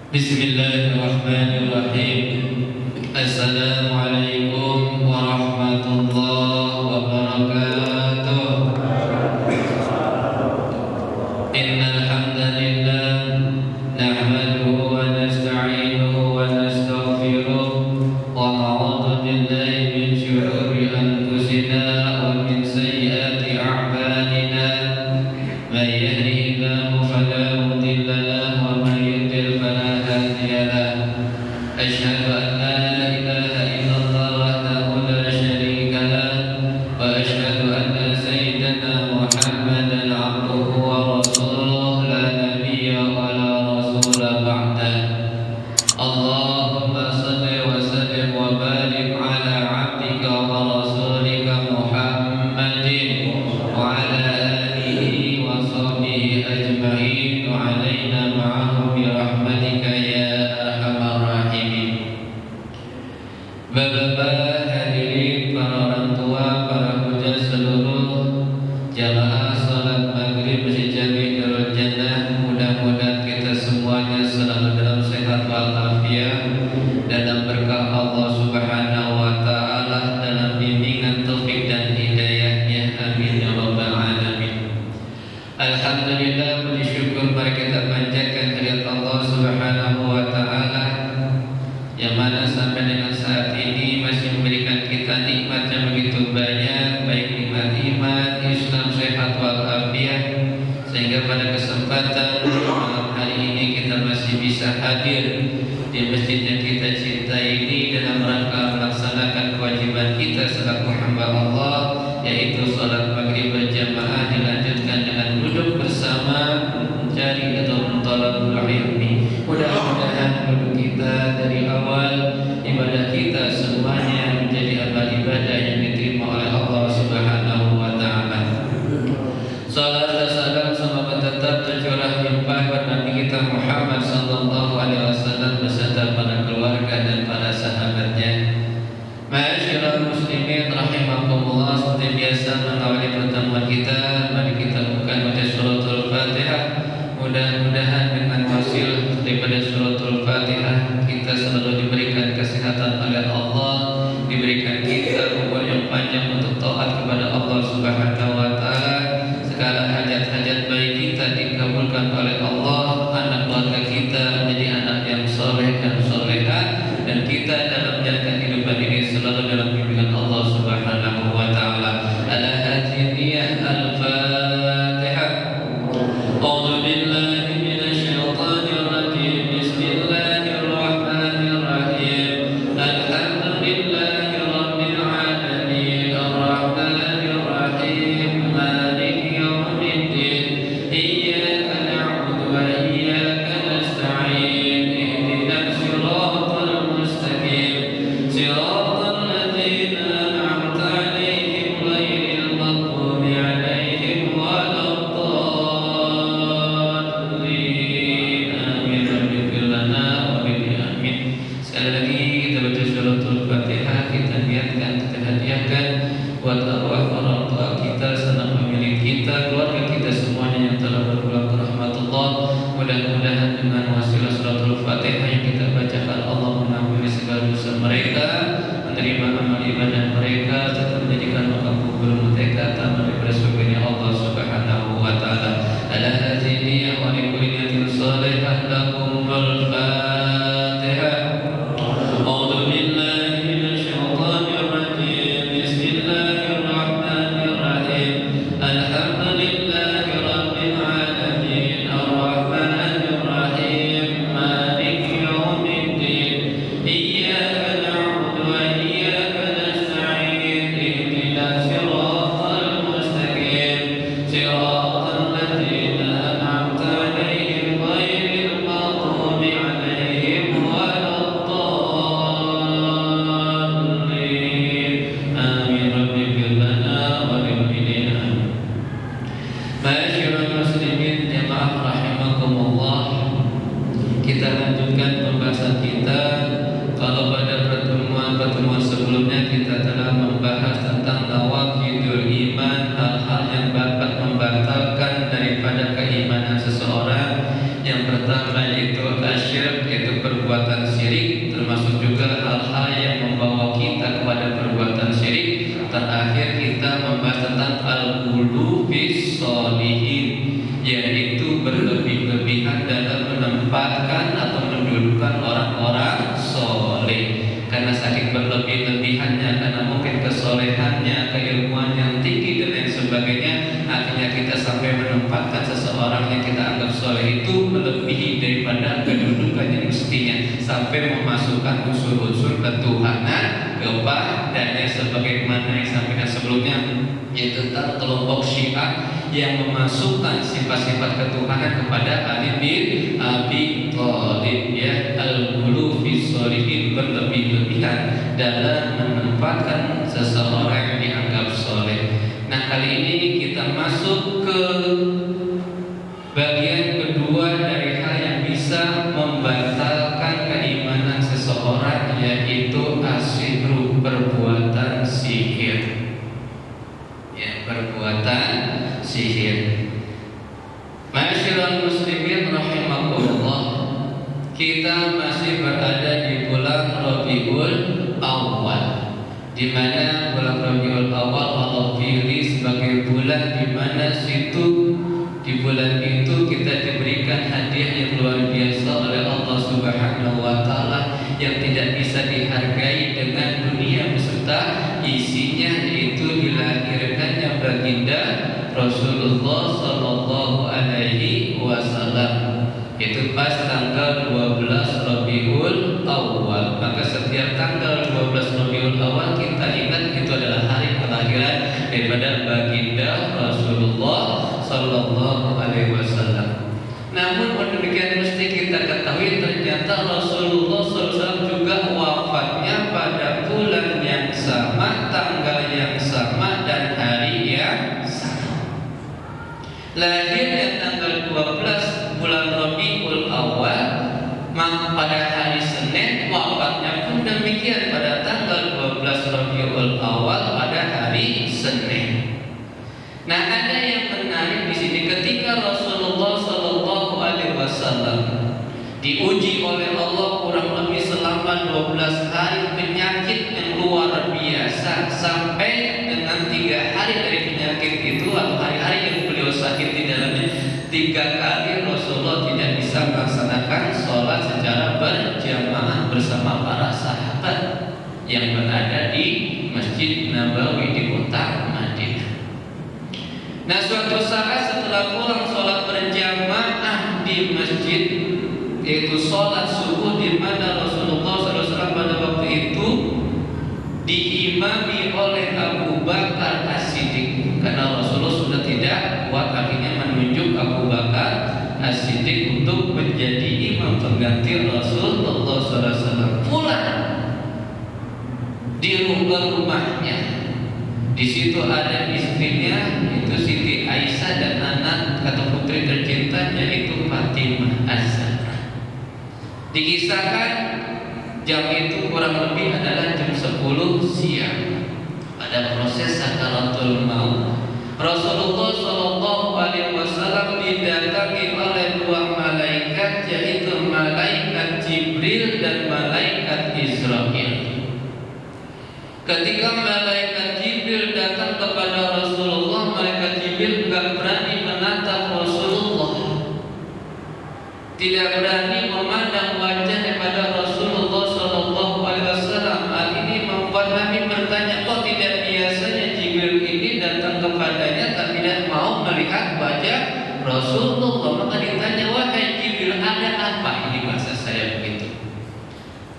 Bismillahirrahmanirrahim. Assalamualaikum warahmatullahi wabarakatuh. Innal hamdalillah nahmaduhu wa nasta'inuhu wa nastaghfiruh wa na'udzu billahi min shururi anfusina wa min sayyiati a'malina. May yahdihillahu fala mudilla lahu wa may yudlil fala hadiya lahu. Asyhadu an la ilaha illallah wahdahu la syarika lahu wa asyhadu anna sayyidana Muhammadan 'abduhu wa rasuluhu la nabiyya wa la rasula ba'dahu. Allahumma shalli wa sallim wa barik ala 'abdika wa rasulika Muhammadin wa ala alihi wa sahbihi ajma'in wa alaina ma'ahum bi rahmatika ya arhamar rahimin. Bapak-bapak hadirin, para orang tua, para hujah seluruh jamaah salat maghrib Masjid Jami Darul Jannah, mudah-mudahan kita semuanya selalu dalam sehat walafiat, dalam berkah Allah Subhanahu wa taala, dalam bimbingan taufik dan hidayahnya, amin ya rabbal alamin. Alhamdulillah, puji syukur mari kita panjatkan kehadirat Allah Subhanahu wa taala yang mana sampai dengan saat ini masih memberikan kita nikmat yang begitu banyak, baik nikmat iman, Islam, sehat walafiat, sehingga pada kesempatan malam hari ini kita masih bisa hadir di masjid yang kita cintai ini dalam rangka melaksanakan kewajiban kita selaku hamba Allah, yaitu salat maghrib berjamaah dilanjutkan dengan duduk bersama mencari atau mentalabul ilmi. Mudah-mudahan duduk kita dari awal ibadah kita semuanya menjadi amal ibadah yang diterima oleh Allah Subhanahu wa taala. Salat dan salam semoga tetap tercurah limpah pada Nabi kita Muhammad sallallahu alaihi wasallam beserta para keluarga dan para sahabatnya. Ma'asyiral muslimin rahimakumullah, seperti biasa mengawali pertemuan kita, mari kita buka baca suratul Fatihah. Mudah-mudahan dengan hasil daripada suratul Fatihah kita selalu diberikan kesehatan oleh Allah, diberikan kita umur yang panjang untuk taat kepada Allah Subhanahu wa taala. Segala hajat-hajat baik kita dikabulkan oleh Allah, anak keluarga kita menjadi anak yang soleh dan soleha, dan kita dalam menjalankan kehidupan ini selalu dalam bimbingan Allah Subhanahu wa taala. Ala hadhihi al-Fatihah. A'udzu billahi minasy syaithanir rajim. Bismillahirrahmanirrahim. Alhamdulillahi rabbil alamin. Arrahmanir rahim. Maliki yaumiddin. Iyyaka na'budu wa iyyaka nasta'in. Ihdinas siratal mustaqim. Siratal ladzina an'amta 'alaihim ghairil maghdubi 'alaihim waladdallin. Amin. Rabbil lana wa bil amin. Sekali lagi kita baca suratul Fatihah, kita niatkan, kita hadiahkan buat arwah orang tua kita, sanak pemilik kita, keluarga kita semuanya yang telah berpulang ke rahmatullah. Mudah-mudahan dengan wasilah suratul Fatihah yang kita bacakan, Allah mengampuni segala dosa mereka, menerima amal ibadah mereka, serta menjadikan makam kubur mereka taman daripada surganya Allah Subhanahu wa taala. Ala hadhihi wa li kulli niyatin shalihah lakumul Fatihah. A'udzu billahi minasy syirik, termasuk juga hal-hal yang membawa kita kepada perbuatan syirik. Terakhir kita membahas tentang al-ghulu fis sholihin, yaitu berlebih-lebihan dalam menempatkan atau mendudukkan orang-orang soleh. Karena saking berlebih-lebihannya, karena mungkin kesolehannya, keilmuan yang tinggi dan lain sebagainya, akhirnya kita sampai menempatkan seseorang yang kita anggap soleh itu melebihi daripada kedudukan yang mestinya, sampai memasukkan unsur-unsur ketuhanan kepadanya, sebagaimana yang disampaikan sebelumnya, yaitu tentang kelompok Syiah yang memasukkan sifat-sifat ketuhanan kepada Ali bin Abi Thalib, ya, al-ghulu fis sholihin, berlebih-lebihan dalam menempatkan seseorang yang dianggap soleh. Nah, kali ini kita masuk ke bagian kedua dari hal yang bisa membatalkan keimanan seseorang, yaitu asihru, perbuatan sihir. Ya, perbuatan sihir. Ma'asyiral muslimin rahimakumullah, kita masih berada di bulan Rabiul Awal, di mana bulan Rabiul Awal Allah pilih sebagai bulan di mana di bulan itu kita diberikan hadiah yang luar biasa oleh Allah Subhanahu wa taala, yang tidak bisa dihargai dengan dunia beserta isinya, yaitu dilahirkannya baginda Rasulullah sallallahu alaihi wasallam. Itu pas tanggal 12 Rabiul Awal. Maka setiap tanggal 12 Rabiul Awal kita ingat itu adalah hari kelahiran daripada baginda Rasulullah sallallahu alaihi wasallam. Namun demikian mesti kita ketahui, ternyata Rasulullah SAW juga wafatnya pada bulan yang sama, tanggal yang sama, dan hari yang sama. Lahirnya tanggal 12 bulan Rabiul Awal, pada hari Senin, wafatnya pun demikian pada tanggal 12 Rabiul Awal pada hari Senin. Nah, ada yang menarik di sini, ketika Rasulullah Shallallahu Alaihi Wasallam diuji oleh Allah kurang lebih selama 12 hari penyakit yang luar biasa, sampai dengan 3 hari dari penyakit itu atau hari-hari yang beliau sakit di dalamnya, 3 kali Rasulullah tidak bisa melaksanakan sholat secara berjamaah bersama para sahabat yang berada di Masjid Nabawi di kota Madinah. Nah, suatu saat setelah pulang sholat berjamaah di masjid, yaitu sholat subuh, di mana Rasulullah SAW pada waktu itu diimami oleh Abu Bakar As-Siddiq, karena Rasulullah sudah tidak kuat, akhirnya menunjuk Abu Bakar As-Siddiq untuk menjadi imam pengganti Rasulullah SAW. Pulang di rumahnya, di situ ada istrinya, itu Siti Aisyah, dan anak atau putri tercintanya itu Fatimah Az-Zahra. Dikisahkan jam itu kurang lebih adalah jam 10 siang. Pada proses sakaratul maut, Rasulullah Shallallahu Alaihi Wasallam didatangi oleh 2 malaikat, yaitu malaikat Jibril dan malaikat Israfil. Ketika malaikat Jibril datang kepada Rasulullah, malaikat Jibril tidak berani menatap Rasulullah, tidak berani memandang wajah daripada Rasulullah Sallallahu Alaihi Wasallam. Hal ini membuat Nabi bertanya, kok tidak biasanya Jibril ini datang kepadanya tapi tidak mau melihat wajah Rasulullah? Maka ditanya, wahai Jibril, ada apa? Ini bahasa saya begitu.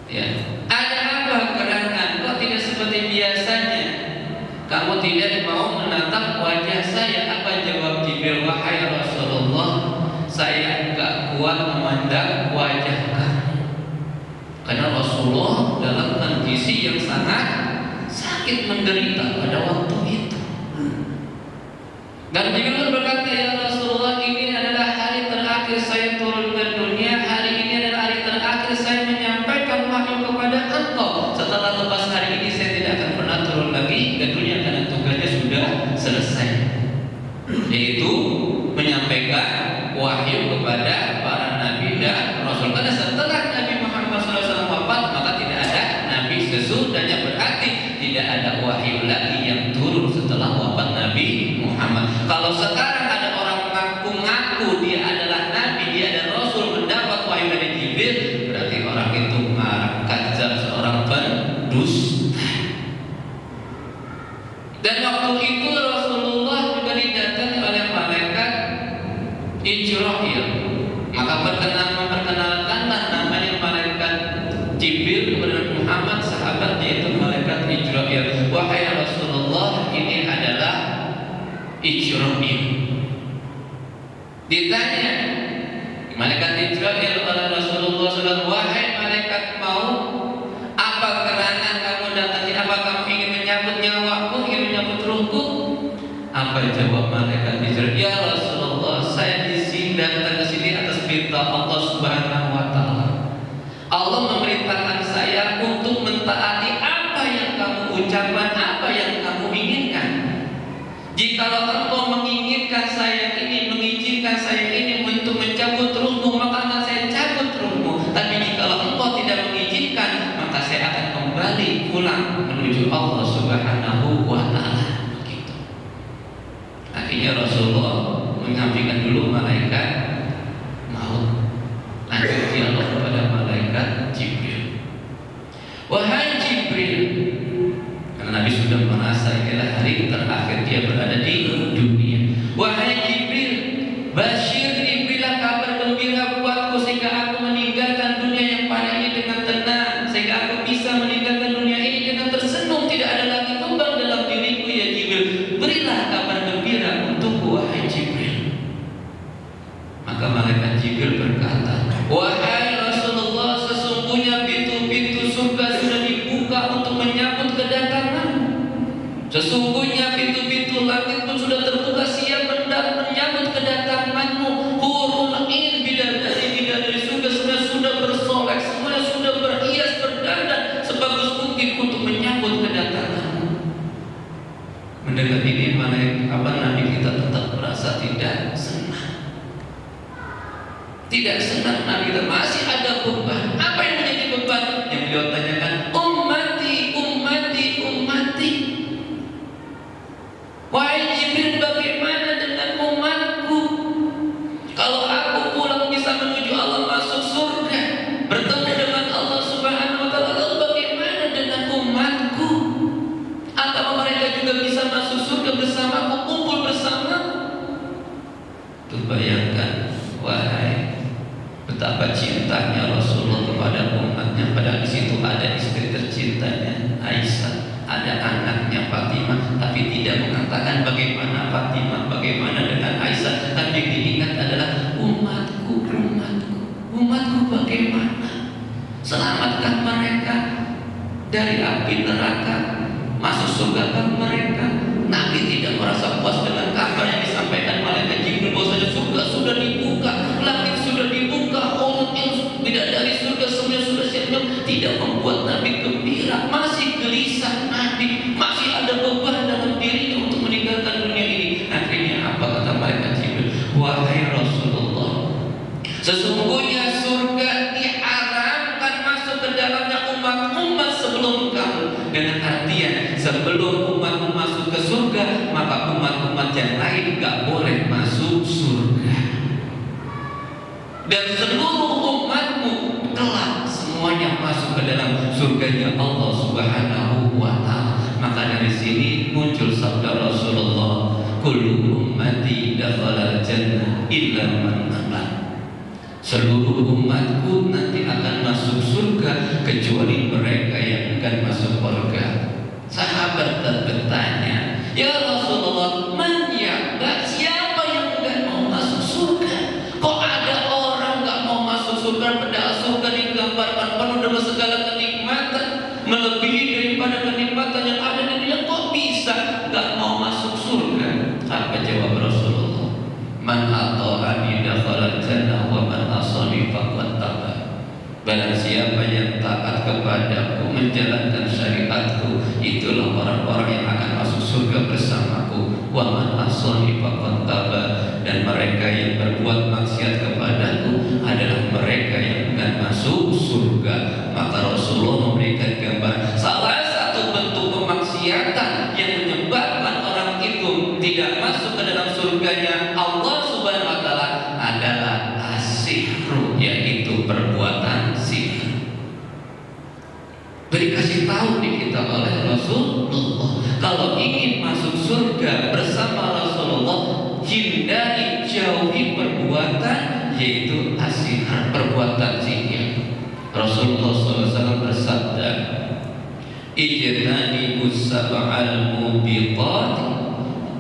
Ya, ada apa gerangan? Kok tidak seperti biasanya? Kamu tidak mau menatap wajah saya. Apa jawab Jibril? Wahai Rasulullah, saya enggak kuat memandang wajah kamu. Karena Rasulullah dalam kondisi yang sangat sakit, menderita pada waktu itu. Dan Jibril berkata, ya Rasulullah, ini adalah hari terakhir saya turun ke dunia. Hari ini adalah hari terakhir saya menyampaikan wahyu kepada engkau. Setelah lepas hari ini saya tidak akan pernah turun lagi ke dunia, karena tugasnya sudah selesai, yaitu menyampaikan wahyu kepada para nabi dan rasul. Karena setelah Nabi Muhammad SAW kepada Muhammad sahabat yaitu malaikat Israil. Wahai Rasulullah, ini adalah Israil. Ditanya malaikat Israil oleh Rasulullah SAW, wahai malaikat maut, apa kerana kamu datang? Apa kamu ingin menyambut nyawaku, ingin menyambut ruhku? Apa jawab malaikat Israil? Ya Rasulullah, saya datang ke sini atas perintah Allah Subhanahu wa Ta'ala. Allah memerintahkan saya untuk mentaati apa yang kamu ucapkan, apa yang kamu inginkan. Jikalau engkau menginginkan saya ini, mengizinkan saya ini untuk mencabut ruhmu, maka akan saya cabut ruhmu. Tapi jikalau engkau tidak mengizinkan, maka saya akan kembali pulang menuju Allah Subhanahu wa Ta'ala. Begitu. Akhirnya Rasulullah menyampaikan dulu malaikat maut. Lanjut dialog kepada malaikat Jibril. Wahai Jibril, karena Nabi sudah merasa inilah hari terakhir dia berada di dunia. Wahai Jibril, Bashir, berilah kabar gembira buatku sehingga aku meninggalkan dunia yang pada ini dengan tenang, sehingga aku bisa meninggalkan dunia ini dengan tersenyum, tidak ada lagi beban dalam diriku ya Jibril. Berilah kabar gembira untukku wahai Jibril. Maka malaikat Jibril berkata, wahai Rasulullah, sesungguhnya pintu-pintu surga sudah dibuka untuk menyambut kedatanganmu. Sesungguhnya pintu-pintu langit pun sudah terbuka siap menyambut kedatanganmu. Hurul ain, bidadari surga semuanya sudah bersolek, semuanya sudah berhias berdandan sebagus mungkin untuk menyambut kedatanganmu. Mendengar ini Nabi kita tetap merasa tidak senang. Tidak senang Nabi kita, masih ada beban. Apa yang menjadi beban? Yang beliau tanyakan, ummati, ummati, ummati. Wahai Jibril, bagaimana dengan umatku? Kalau aku pulang bisa menuju Allah, masuk surga, bertemu dengan Allah Subhanahu wa Ta'ala, lalu bagaimana dengan umatku? Atau mereka juga bisa masuk surga bersamaku, kumpul bersamaku? Tuh bayangkan, wahai, betapa cintanya Rasulullah kepada umatnya. Padahal di situ ada istri tercintanya Aisyah, ada anaknya Fatimah, tapi tidak mengatakan bagaimana Fatimah, bagaimana dengan Aisyah. Tapi yang diingat adalah umatku, umatku, umatku bagaimana? Selamatkan mereka dari api neraka, masuk surga kan mereka. Nabi tidak merasa puas dengan kabar yang disampaikan malaikat Jibril bahwasanya surga sudah dibuka, langit sudah dibuka, hurul ain, bidadari surga semuanya sudah siap. Tidak membuat Nabi gembira, masih gelisah Nabi, masih ada beban dalam dirinya untuk meninggalkan dunia ini. Akhirnya apa kata malaikat Jibril? Wahai Rasulullah, sesungguhnya surga diharamkan masuk ke dalamnya umat-umat sebelum kamu. Dengan artian sebelum umatmu masuk ke surga, maka umat-umat yang lain gak boleh masuk surga. Dan seluruh umatmu kelak semuanya masuk ke dalam surganya Allah Subhanahu wa Ta'ala. Maka dari sini muncul sabda Rasulullah, kullu ummati dakhala jannah illa man aba. Seluruh umatku nanti akan masuk surga kecuali mereka yang akan masuk surga. Sahabat bertanya, ya Rasulullah, man ya'ba, siapa yang enggak mau masuk surga? Kok ada orang enggak mau masuk surga, padahal surga digambarkan penuh dengan segala kenikmatan, melebihi daripada kenikmatan yang ada di dunia. Kok bisa enggak mau masuk surga? Apa jawab Rasulullah? Man ata'ani dakhala jannah wa man asani faqad taba. Barang siapa yang taat kepadaku, menjalankan syariatku, itulah orang-orang yang akan masuk surga bersamaku. Wa man asani faqad taba. Dan mereka yang berbuat maksiat kepadaku adalah mereka yang akan masuk surga. Maka Rasulullah memberikan gambar salah satu bentuk kemaksiatan yang menyebabkan orang itu tidak masuk ke dalam surganya Allah Subhanahu wa Ta'ala adalah as-sihru, yaitu perbuatan sihir. Dikasih tahu di kita oleh Rasulullah, kalau ingin masuk surga bersama Rasulullah, hindari, jauhi perbuatan yaitu as-sihir, perbuatan sihir. Rasulullah SAW bersabda, ijtanibus sab'al mubiqat.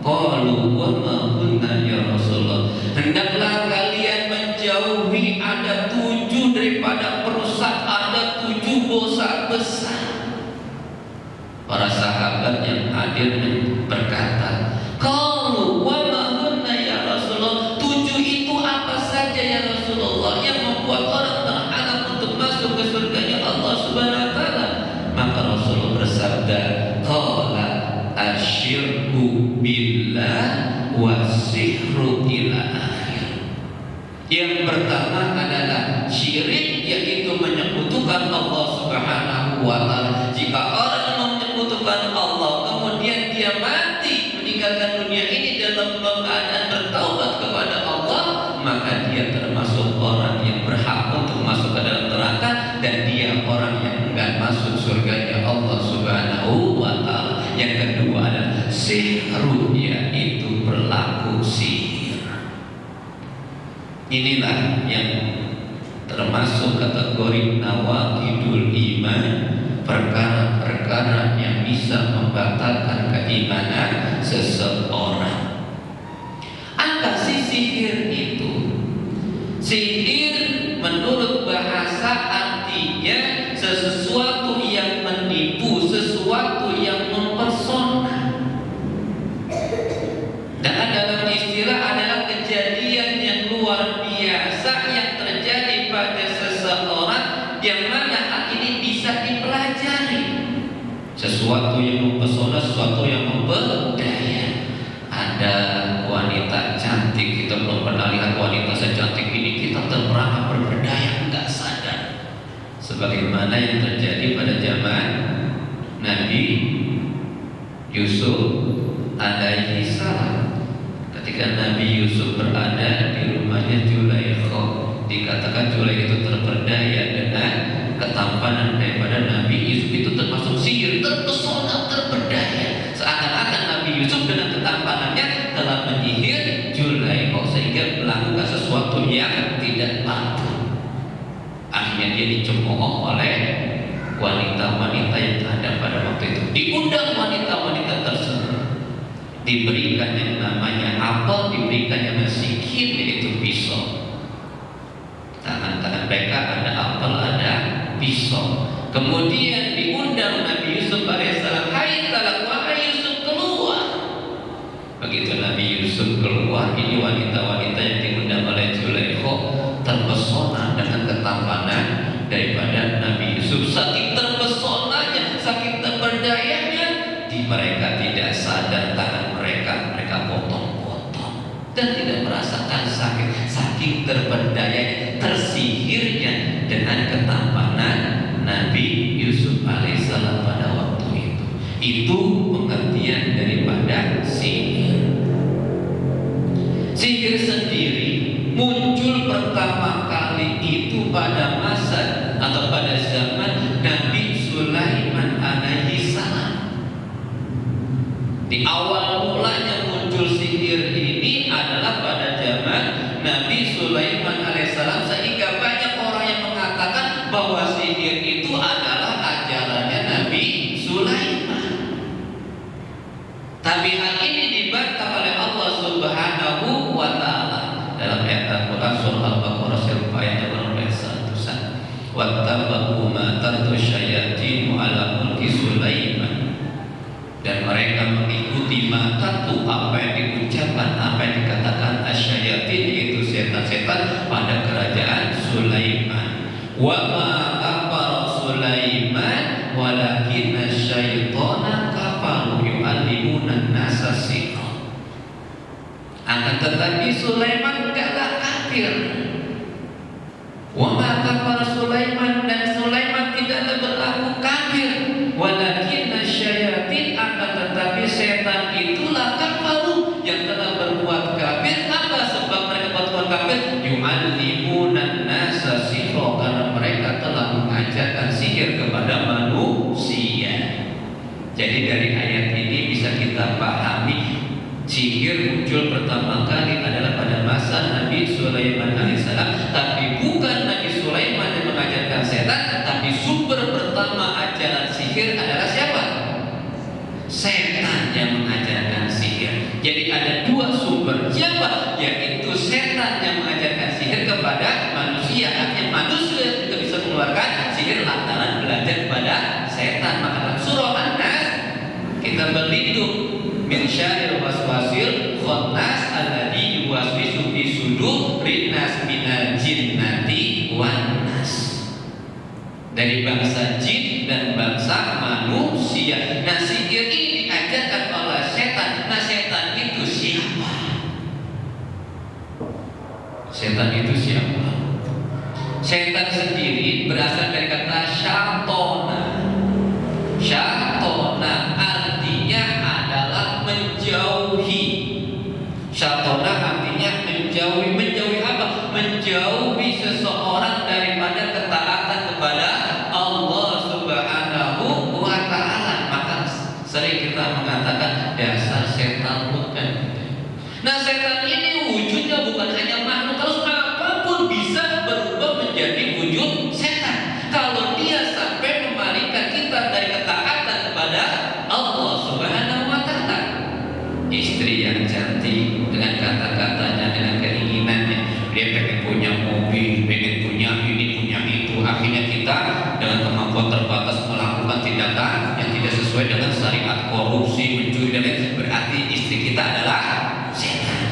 Qalu wa ma kunna ya Rasulullah. Hendaklah kalian menjauhi ada 7 daripada perusak, ada 7 dosa besar. Para sahabat yang hadir berkata, qalu wa ma kunna ya Rasulullah. 7 itu apa saja ya Rasulullah yang membuat orang terhalang untuk masuk ke surganya Allah Subhanahu wa taala? Maka Rasulullah bersabda, qala asyirku billah wasihru ila akhir. Yang pertama adalah syirik, yaitu menyekutukan Allah Subhanahu wa taala. Jika orang menyekutukan Allah kemudian dia mati meninggalkan dunia ini dalam keadaan bertaubat kepada Allah, maka dia termasuk orang yang berhak untuk masuk ke dalam neraka, dan dia orang yang enggak masuk surganya Allah Subhanahu wa taala. Yang kedua adalah sihru, yaitu berlaku sihir. Inilah yang termasuk kategori nawaqidul iman, perkara-perkara yang bisa membatalkan keimanan seseorang. Apa sih sihir itu? Sihir menurut bahasa artinya sesuatu yang menipu, sesuatu yang mempesona. Dan dalam istilah adalah kejadian yang luar biasa yang terjadi pada seseorang, yang mana hal ini bisa dipelajari. Sesuatu yang mempesona, sesuatu yang memperdaya. Ada wanita cantik, kita belum pernah lihat wanita secantik ini, kita terperangkap berberdaya, enggak sadar. Sebagaimana yang terjadi pada zaman Nabi Yusuf alaihi salam. Ketika Nabi Yusuf berada di rumahnya Zulaikha, dikatakan Zulaikha itu terperdaya dengan ketampanan daripada Nabi Yusuf. Itu termasuk sihir, terpesona, terperdaya. Seakan-akan Nabi Yusuf dengan ketampanannya telah menyihir Zulaikha sehingga melakukan sesuatu yang tidak patut. Akhirnya dia dicemooh oleh wanita-wanita yang ada pada waktu itu. Diundang wanita-wanita tersebut, diberikan yang namanya apel, diberikan yang namanya sikit, yaitu pisau. Tangan-tangan mereka ada apel, ada pisau. Kemudian diundang Nabi Yusuf alaihissalam, hai talak, wahai Yusuf, keluar. Begitu Nabi Yusuf keluar, ini wanita-wanita yang diundang oleh Zulaikha terpesona dengan ketampanan daripada Nabi Yusuf. Saking terpesonanya, saking terperdayanya, mereka tidak sadar tangan mereka potong-potong dan tidak merasakan sakit. Saking terperdaya, tersihirnya dengan ketampanan Nabi Yusuf alaihissalam pada waktu itu. Itu pengertian daripada sihir. Sihir sendiri muncul pertama kali itu pada masa atau pada zaman Nabi Sulaiman alaihi salam. Di awal mulanya muncul sihir ini adalah pada zaman Nabi Sulaiman alaihissalam, sehingga banyak orang yang mengatakan bahwa sihir itu adalah ajarannya Nabi Sulaiman. Tapi hal ini dibantah oleh Allah Subhanahu wa taala dalam ayat Al-Qur'an surah Al-Baqarah ayat 101. Wattaba'u ma tatlu syayatin ala mulki Sulaiman. Dan mereka mengikuti matatu apa yang diucapkan, apa yang dikatakan asyayatin, yaitu setan-setan pada kerajaan Sulaiman. Wa ma kafara Sulaiman walakinna syaitana kafaru yu'allimuna nasa sihra. Akan tetapi Sulaiman enggaklah kafir. Wa ma kafara Sulaiman, dan Sulaiman tidaklah berlaku kafir. Walakinna syayatin, akan tetapi setan itulah kafaru yang telah berbuat kafir. Apa sebab mereka berbuat kafir? Yu'allimuna nasa sihra, karena mereka telah mengajarkan sihir kepada manusia. Jadi dari ayat ini bisa kita pahami sihir muncul pertama kali adalah pada masa Nabi Sulaiman alaihissalam. Tapi bukan Nabi Sulaiman yang mengajarkan setan, tapi sumber pertama ajaran sihir adalah siapa? setan. Maka dalam surah An-Nas kita berlindung min syarril waswasil khannas alladzi yuwaswisu fi sudurin nas minal jinnati wan nas. Dari bangsa jin dan bangsa manusia. Nah, sihir ini diajarkan oleh setan. Nah, setan itu siapa? Setan itu siapa? Setan sendiri berasal dari kata syatona. Syatona artinya adalah menjauhi. Syatona artinya menjauhi. Menjauhi apa? Menjauhi seseorang daripada ketaatan kepada Allah Subhanahu wa ta'ala. Maka sering kita mengatakan dasar setan bukan. Nah, setan ini wujudnya bukan hanya makhluk. Terus apapun bisa berubah menjadi wujud setan. Kalau dia sampai memalingkan kita dari ketaatan kepada Allah Subhanahu wa ta'ala. Istri yang cantik dengan kata-katanya, dengan keinginannya, dia pengen punya mobil, pengen punya ini, punya itu. Akhirnya kita dengan kemampuan terbatas melakukan tindakan yang tidak sesuai dengan syariat, korupsi, mencuri dan lain. Berarti istri kita adalah setan.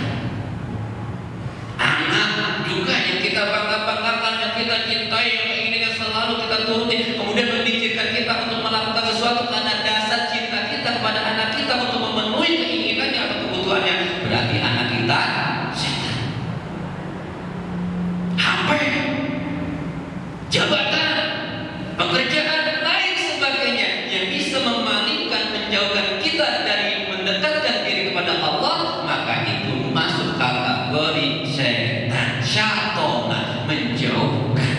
Anak juga yang kita bangga-banggakan, yang kita cintai, yang keinginannya selalu kita turuti, kemudian memikirkan kita untuk melakukan sesuatu karena dasar cinta kita kepada anak kita untuk memenuhi keinginannya atau kebutuhannya. Berarti anak kita setan. HP, jabatan, pekerjaan, dan lain sebagainya yang bisa memalingkan, menjauhkan kita dari mendekatkan diri kepada Allah, maka itu masuk kategori setan. Syatona, menjauhkan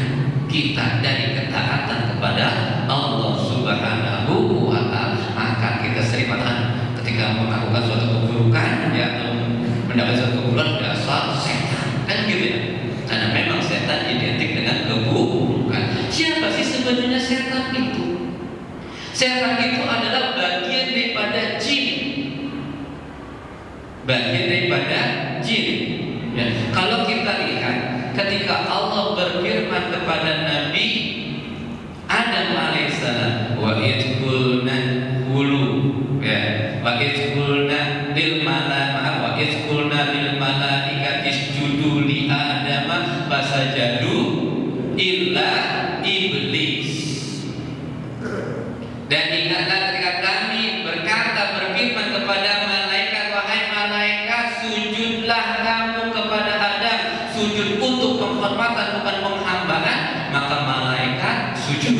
kita dari ketaatan kepada Allah Subhanahu wa ta'ala. Maka kita sering mengatakan ketika melakukan suatu keburukan, ya, mendapat suatu keburukan, dasar setan, kan gitu ya. Karena memang setan identik dengan keburukan. Siapa sih sebenarnya setan itu? Setan itu adalah bagian daripada jin. Bagian daripada jin. Ya. Kalau kita lihat ketika Allah berfirman kepada Nabi Adam alaihissalam, wa idqulna hulu, ya, wa idqulna lil malaikati isjudu li adama fasajadu illa iblis. Dan ingatlah ketika kami berfirman kepada malaikat, wahai malaikat, sujudlah kamu kepada Adam. Sujud untuk penghormatan bukan penghambaan. Maka malaikat sujud,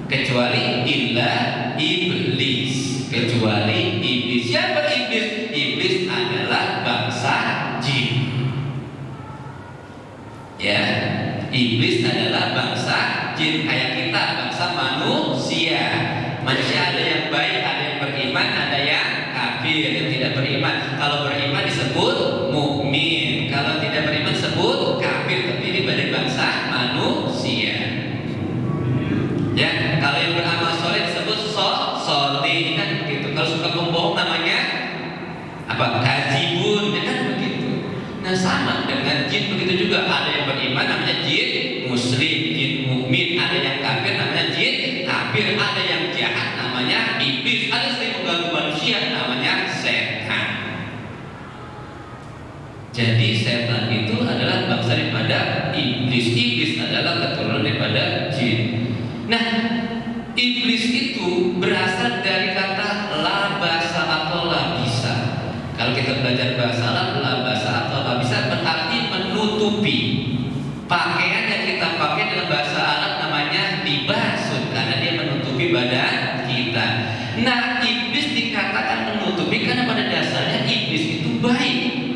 kecuali illa iblis, kecuali iblis. Siapa iblis? Iblis adalah bangsa jin. Ya, iblis adalah bangsa jin kayak kita, bangsa manusia. Manusia ada yang baik, ada yang beriman, ada yang kafir, yang tidak beriman. Kalau beriman disebut mukmin, kalau tidak beriman disebut kafir. Tapi ini dari bangsa manusia. Ya, kalau yang beramal soleh disebut soleh, kan begitu. Kalau suka membohong namanya apa? Kadzibun, ya kan begitu. Nah, sama dengan jin begitu juga. Ada yang beriman namanya jin muslim, jin mukmin. Ada yang kafir namanya jin kafir. Ada yang jahat namanya iblis. Ada yang sering mengganggu manusia namanya setan. Jadi setan itu adalah bangsa daripada iblis. Iblis adalah keturunan daripada jin. Nah, iblis itu berasal dari kata labasa atau labisa. Kalau kita belajar bahasa Arab, labasa atau labisa berarti menutupi. Pakaian yang kita pakai dalam bahasa Arab namanya libasun, karena dia menutupi badan kita. Nah, iblis dikatakan menutupi karena pada dasarnya iblis itu baik.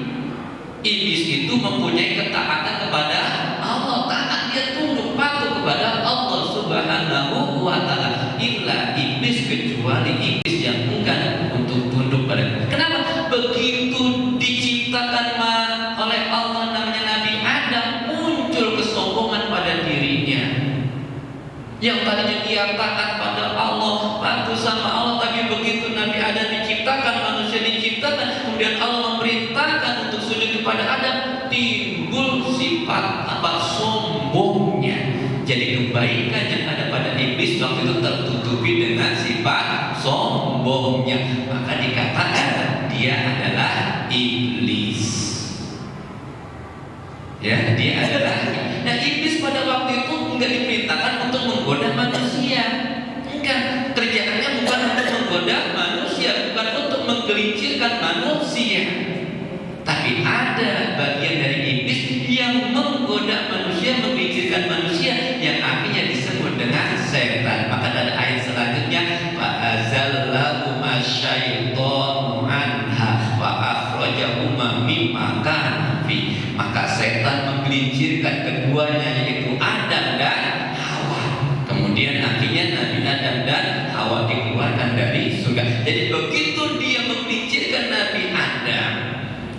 Iblis itu mempunyai ketaatan kepada Allah, taat, dia tunduk patuh kepada Allah Subhanahu wa ta'ala. Illa iblis, kecuali iblis yang enggan untuk tunduk pada. Kenapa? Begitu diciptakan oleh Allah namanya Nabi Adam, muncul kesombongan pada dirinya. Yang tadinya dia taat pada Allah, patuh sama Allah, tapi begitu Nabi Adam diciptakan, manusia diciptakan, kemudian Allah memerintahkan untuk sujud kepada Adam, timbul sifat sombongnya. Jadi kebaikan yang ada pada iblis waktu itu tertutupi dengan sifat sombongnya, maka dikatakan dia adalah iblis. Ya, dia adalah. Nah, iblis pada waktu itu enggak diperintahkan untuk menggoda manusia. Enggak, kerjaannya bukan untuk menggoda manusia, bukan untuk menggelincirkan manusia. Tapi ada bagian dari iblis yang menggoda manusia, menggelincirkan manusia, yang akhirnya disebut dengan setan. Maka ada ayat selanjutnya, fa'azallahuma syaitanu anha wa akhrajahuma mimma kana fi. Maka setan menggelincirkan keduanya, yaitu Adam dan Hawa. Kemudian akhirnya Nabi Adam dan Hawa dikeluarkan dari surga. Jadi begitu dia menggelincirkan Nabi Adam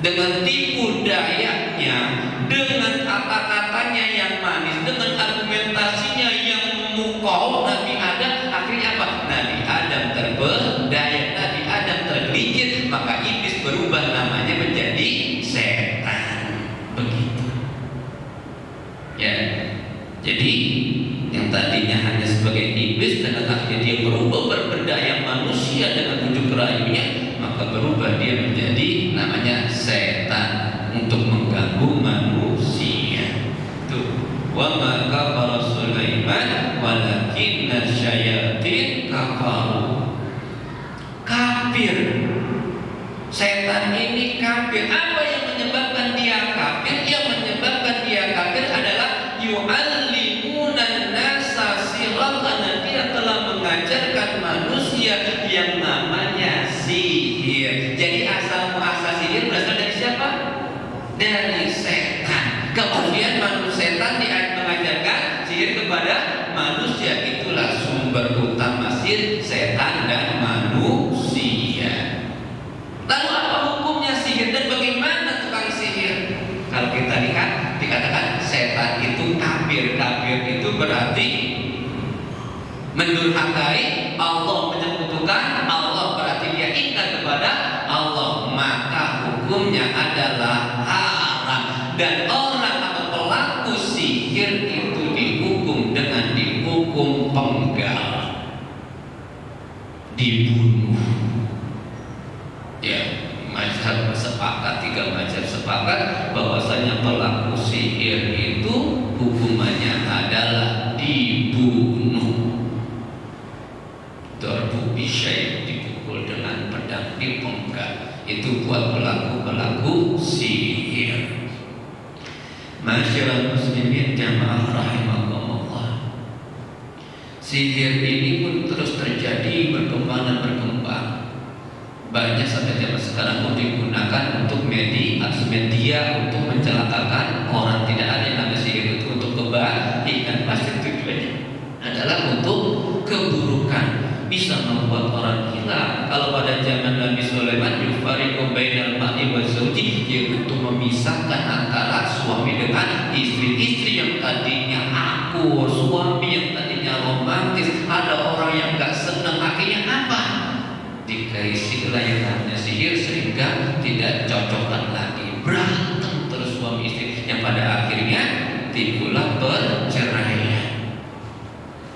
dengan tipu dayanya, dengan kata-katanya yang manis, dengan argumentasinya yang memukau Nabi Adam, akhirnya apa? Nabi Adam terberdaya, Nabi Adam tergelincir, maka iblis berubah namanya menjadi setan. Begitu. Ya. Jadi yang tadinya hanya sebagai iblis dan akhirnya dia berubah berberdaya manusia dengan bujuk rayunya, maka berubah dia menjadi namanya setan untuk mengganggu manusia. Tuh, wa ma kafara Sulaiman walakinna syayatin kafaru. Kafir. Setan ini kafir. Apa yang menyebabkan dia kafir? Yang menyebabkan dia kafir adalah yu'allimunan nasa siratan. Dia telah mengajarkan manusia yang namanya sihir. Jadi asal muasal sihir berasal dari siapa? Dari setan. Kemudian manusia setan mengajarkan sihir kepada manusia. Itulah sumber utama sihir, setan dan manusia. Lalu apa hukumnya sihir dan bagaimana tukang sihir? Kalau kita lihat, dikatakan setan itu kafir. Kafir itu berarti mendurhakai Allah, menyekutukan Allah, berarti dia ingkar kepada Allah, maka hukumnya adalah haram. Dan orang atau pelaku sihir itu dihukum dengan dihukum penggal, dibunuh. Ya, mazhab sepakat, 3 mazhab sepakat bahwasanya pelaku sihir itu hukumannya adalah dibunuh. Darbu bisyai, dipukul dengan pedang, dipenggal. Itu buat pelaku sihir. Masyarakat muslimin jamaah rahimakumullah. Sihir ini pun terus terjadi, berkembang dan berkembang. Banyak sampai zaman sekarang pun digunakan untuk media untuk mencelakakan orang. Tidak ada yang namanya sihir itu untuk kebaikan, pasti tujuannya adalah untuk keburukan. Bisa membuat orang hilang. Kalau pada zaman Nabi Sulaiman, yufariqu bainal mar'i wa zawji, yaitu memisahkan antara suami dengan istri yang tadinya akur, suami yang tadinya romantis, ada orang yang gak senang, akhirnya apa? Dikaisilah yang namanya sihir sehingga tidak cocokan lagi, berantem terus suami istri, yang pada akhirnya timbullah perceraian.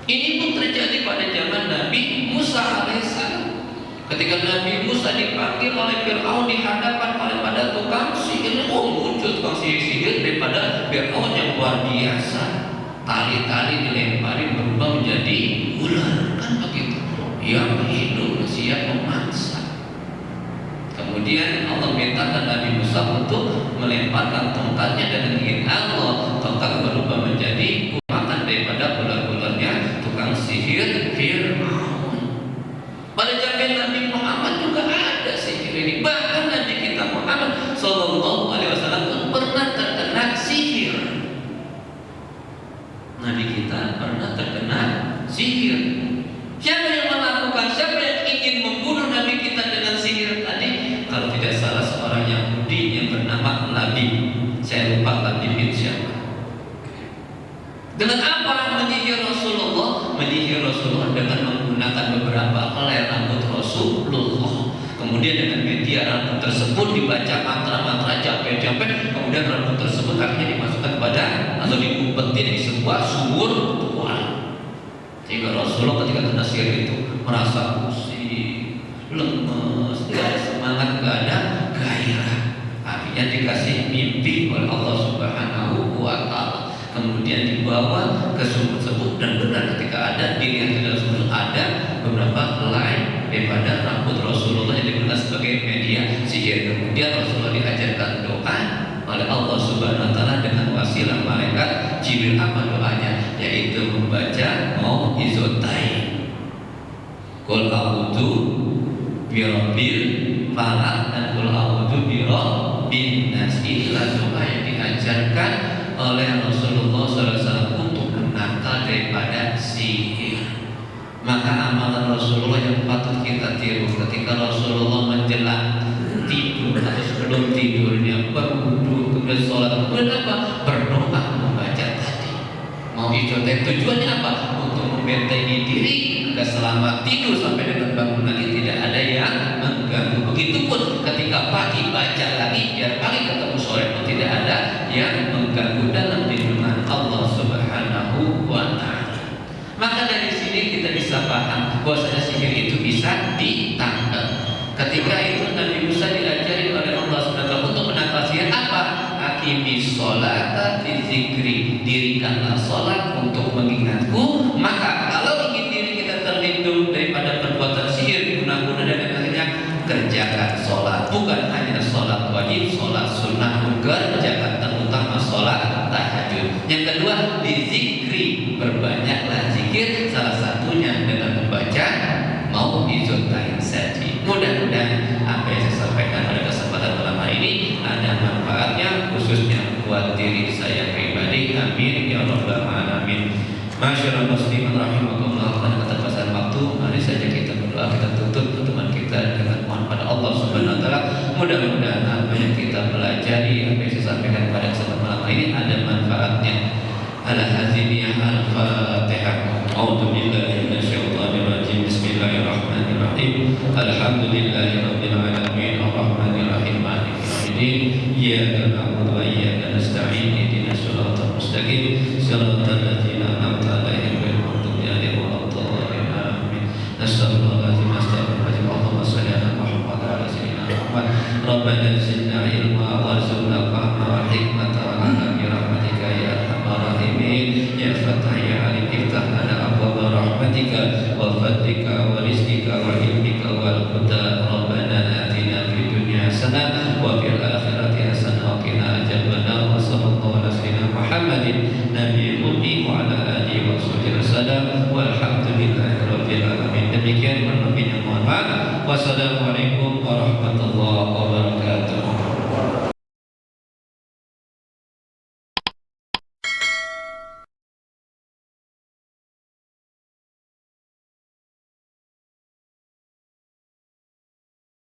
Ini pun terjadi pada zaman Nabi Musa alaihissalam. Ketika Nabi Musa dipanggil oleh Fir'aun di hadapan pada tukang sihir, muncul tukang sihir daripada Fir'aun yang luar biasa. Tali-tali dilempari berubah menjadi ular, kan begitu? Yang hidup siap memaksa. Kemudian Allah mintakan Nabi Musa untuk melemparkan tongkatnya, dan ingin Allah tongkat berubah menjadi makan daripada ular-ularnya tukang sihir Fir'aun. Pada zaman Nabi Muhammad juga ada sihir ini. Bahkan Nabi kita Muhammad Sallallahu Alaihi Wasallam pun pernah terkena sihir. Nabi kita pernah terkena sihir. Siapa yang melakukan? Siapa yang ingin membunuh Nabi kita dengan sihir tadi? Kalau tidak salah seorang Yahudi yang bernama Labib. Saya lupa Labib itu siapa. Dengan apa menyihir Rasulullah? Menyihir Rasulullah dengan menggunakan beberapa helai rambut Rasulullah. Kemudian dengan media rambut tersebut dibaca mantra-mantra jampe-jampe. Kemudian rambut tersebut akhirnya dimasukkan kepada atau diumpetin di sebuah sumur tua. Sehingga Rasulullah ketika kena sihir itu merasa pusing, lemes, tidak ada semangat, tidak ada gairah. Artinya dikasih mimpi oleh Allah Subhanahu wa Ta'ala, kemudian dibawa ke sumur tersebut, dan benar ketika ada dilihat di dalam sumur ada beberapa helai daripada rambut Rasulullah yang digunakan sebagai media sihir. Kemudian Rasulullah diajarkan doa oleh Allah Subhanahu wa Ta'ala dengan wasilah malaikat Jibril. Apa doanya? Yaitu membaca mau'izotain, qul a'udzu birabbil falaq dan qul a'udzu birabbin nas. Inilah doa yang diajarkan oleh Rasulullah SAW untuk menangkal daripada sihir. Maka amalan Rasulullah yang patut kita tiru ketika Rasulullah menjelang tidur atau sebelum tidurnya berwudu, kemudian sholat, kemudian apa? Berdoa, membaca tadi. Mau ijotek tujuannya apa? Untuk membentengi diri agar selama tidur sampai dengan bangun lagi tidak ada yang mengganggu. Begitupun ketika pagi baca lagi, biar pagi ketemu sore pun tidak ada yang mengganggu dalam lindungan Allah Subhanahu wa Ta'ala. Maka dari sini kita bisa paham bahwasanya sihir itu bisa ditangkal. Ketika itu Nabi Musa diajari oleh Allah SWT untuk menangkal sihir apa? Aqimis sholata li dzikri, dirikanlah sholat untuk mengingatku. Maka kalau ingin diri kita terlindung daripada perbuatan sihir, guna-guna dan akhirnya kerjakan sholat. Bukan hanya sholat wajib, sholat sunnah juga kerjakan, terutama sholat tahajud. Yang kedua, dizikri, berbanyaklah zikir, salah satunya dengan membaca mau'izotain saji. Mudah-mudahan apa yang saya sampaikan pada kesempatan malam hari ini ada manfaatnya, khususnya buat diri saya pribadi. Amin ya rabbal alamin. Masyaallah muslimin rahimakumullah. Pada keterbatasan waktu, mari saja kita berdoa, kita tutup pertemuan kita dengan mohon pada Allah Subhanahu wa Ta'ala. Mudah-mudahan apa yang kita pelajari, apa yang saya sampaikan pada kesempatan malam hari ini ada manfaatnya. Al-Hazimiyah Al-Fatihah. A'udzu billahi minasyaitonir rajim. Bismillahirrahmanirrahim. Alhamdulillahirabbil alamin arrahmanir rahim maliki yaumiddin. Iyyaka na'budu wa iyyaka nasta'in. Ihdinas siratal mustaqim. Siratal ladzina an'amta 'alaihim ghairil maghdubi 'alaihim waladdallin. Amin. Astaghfirullahaladzim. Astaghfirullahaladzim. Allahumma shalli ala Muhammad wa ala sayyidina Muhammad. Rabbana zidna ilma warzuqna fahma wal hikmata wa 'allamna bi rahmatika ya arhamar rahimin. Ya Fatah ya Alim, iftah lana abwaaba rahmatika wa fadlika wa rizqika wa ilmika wal huda. Rabbana atina fid dunya hasanah wa fil akhirati hasanah wa qina adzabannar. Wa sallallahu ala sayyidina Muhammadin nabiyil ummi wa ala alihi wa sahbihi wasallam. Walhamdulillahi rabbil alamin. Demikian, mohon maaf. Wassalamualaikum warahmatullahi